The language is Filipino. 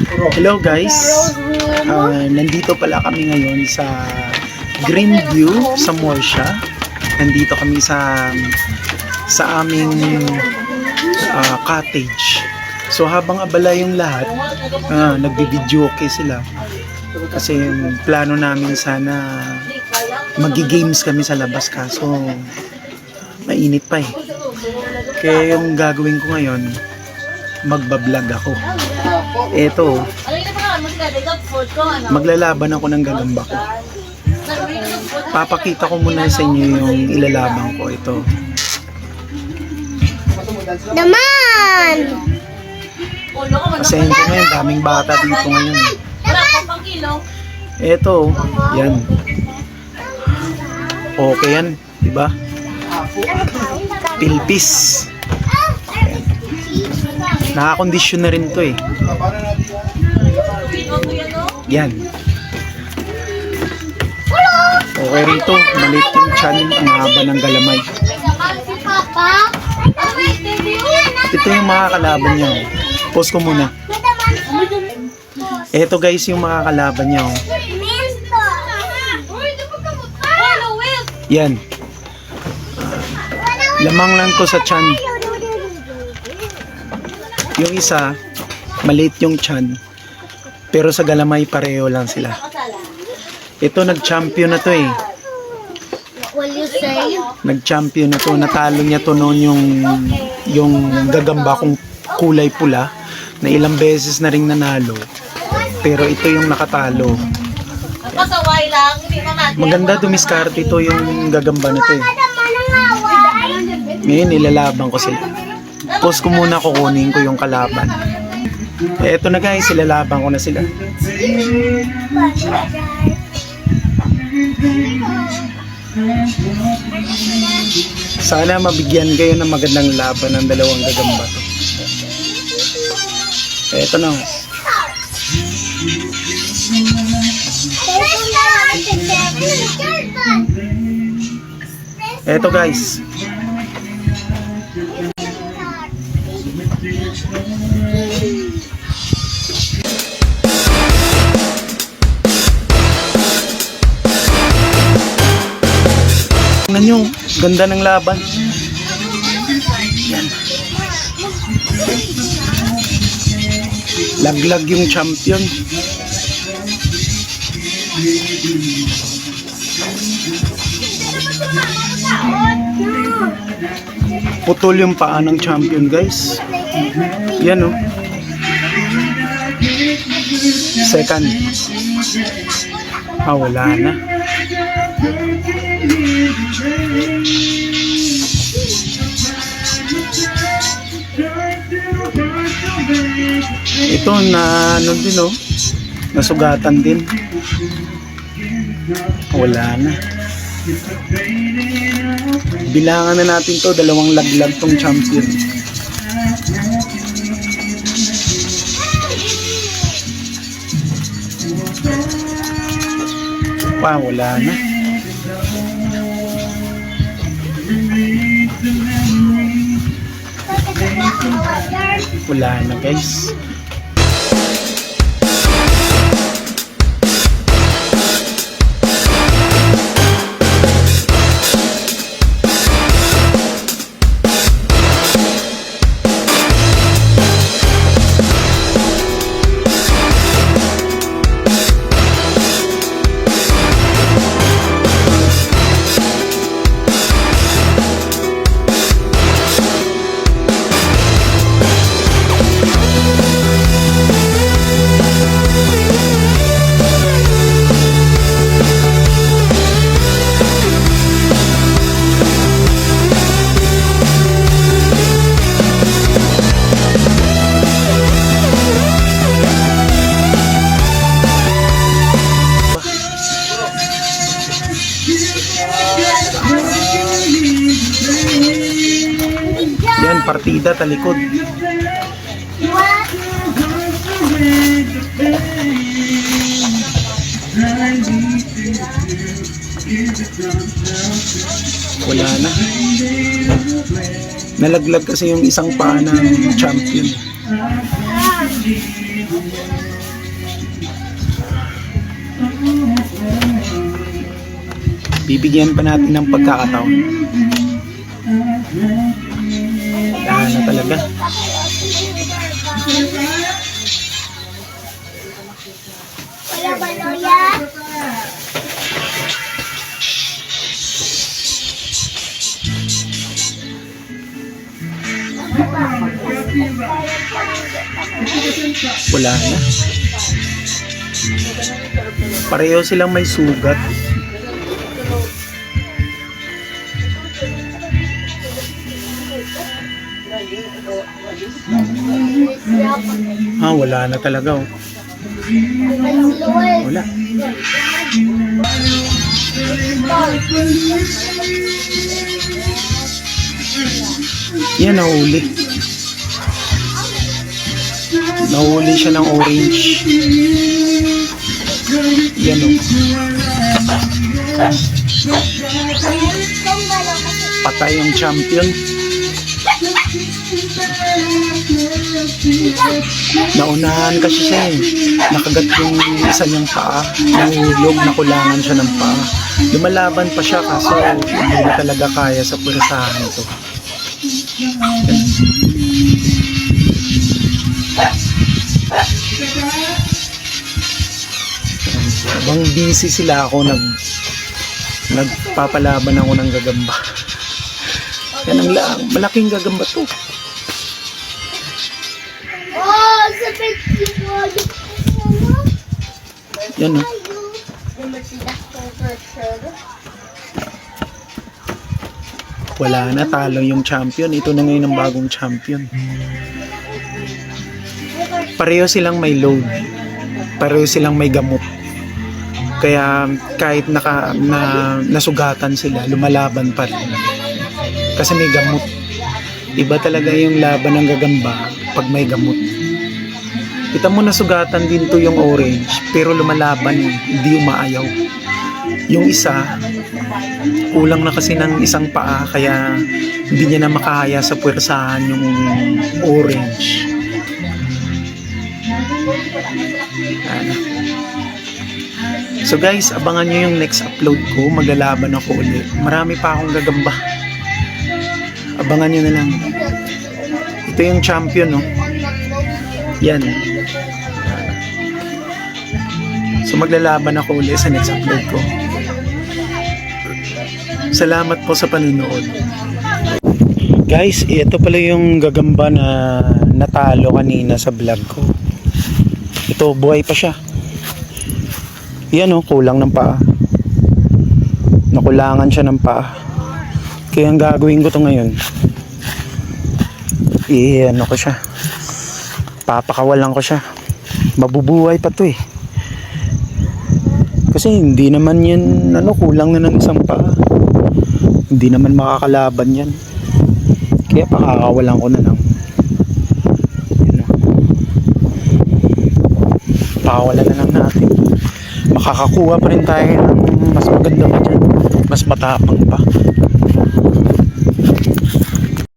Hello guys, nandito pala kami ngayon sa Greenview sa Morsha. Nandito kami sa aming cottage. So habang abala yung lahat, nagbibideo okay sila. Kasi yung plano namin sana magi-games kami sa labas, kaso mainit pa eh. Kaya yung gagawin ko ngayon, magbablog ako. Eto, maglalaban ako ng gagamba ko. Papakita ko muna sa inyo yung ilalaban ko. Ito. Naman! Pasensya na yun, daming bata dito ngayon. Eto, yan. Okay yan, diba? Pilpis. Nakakondisyon na rin to eh. Yan. Okay rin to. Maliit yung tiyan, ang haba ng galamay. Ito yung mga kalaban niya. Pause ko muna. Ito guys yung mga kalaban niya. Yan. Lamang lang to sa tiyan. Yung isa, maliit yung tiyan, pero sa galamay pareho lang sila. Ito, nag-champion na to eh. Will you say? Nag-champion na to. Natalo niya to noon yung gagamba kong kulay pula, na ilang beses na ring nanalo. Pero ito yung nakatalo. Maganda dumiskarte ito yung gagamba na to eh. Ngayon, ilalaban ko sila. Pause ko muna, kukunin ko yung kalaban. Eto na guys, ilalaban ko na sila. Sana mabigyan kayo ng magandang laban ng dalawang gagamba to. Eto na. Eto guys. Tingnan nyo, ganda ng laban. Yan. Laglag yung champion. Putol yung paa ng champion guys. Yan oh. Second. Wala na. Ito na ano din oh. Nasugatan din. Wala na. Bilangan na natin to, dalawang laglag tong champion. Wala na. Wala na guys. Yan, partida talikod. Wala na. Nalaglag kasi yung isang paa ng champion. Bibigyan pa natin ng pagkakataon. Wala na talaga. Wala ba loya? Wala na. Pareho silang may sugat. Wala na talaga. Oh. Wala. Yan, nahuli. Nahuli siya ng orange. Yan, oh. Patay yung champion. Naunahan kasi siya eh. Nakagat yung isa niyang paa. Nahulog, nakulangan siya ng paa. Lumalaban pa siya kaso hindi na talaga kaya sa pwersahan ito. Habang busy sila ako nagpapalaban ako ng gagamba. Yan ang malaking gagamba to. Oh, sabit ko. Yan o. Wala na, talo yung champion. Ito na ngayon ang bagong champion. Pareho silang may load. Pareho silang may gamot. Kaya kahit nasugatan sila, lumalaban pa rin. Kasi may gamot. Iba talaga yung laban ng gagamba pag may gamot. Kita mo nasugatan din to yung orange, pero lumalaban, hindi umaayaw. Yung isa, kulang na kasi ng isang paa, kaya hindi niya na makahaya sa puwersahan yung orange. So guys, abangan nyo yung next upload ko. Maglalaban ako ulit. Marami pa akong gagamba. Abangan nyo na lang. Ito yung champion, no? Yan. So maglalaban ako ulit sa next upload ko. Salamat po sa panonood. Guys, ito pala yung gagamba na natalo kanina sa vlog ko. Ito, buhay pa siya. Yan o, kulang ng paa. Nakulangan siya ng paa. Kaya ang gagawin ko to ngayon, ano ko siya, papakawalan ko siya. Mabubuhay pa to eh. Kasi hindi naman yan, kulang na ng isang paa. Hindi naman makakalaban yan. Kaya pakakawalan ko na lang. Pakawalan na lang natin. Makakakuha pa rin tayo ng mas maganda pa dyan. Mas matapang pa.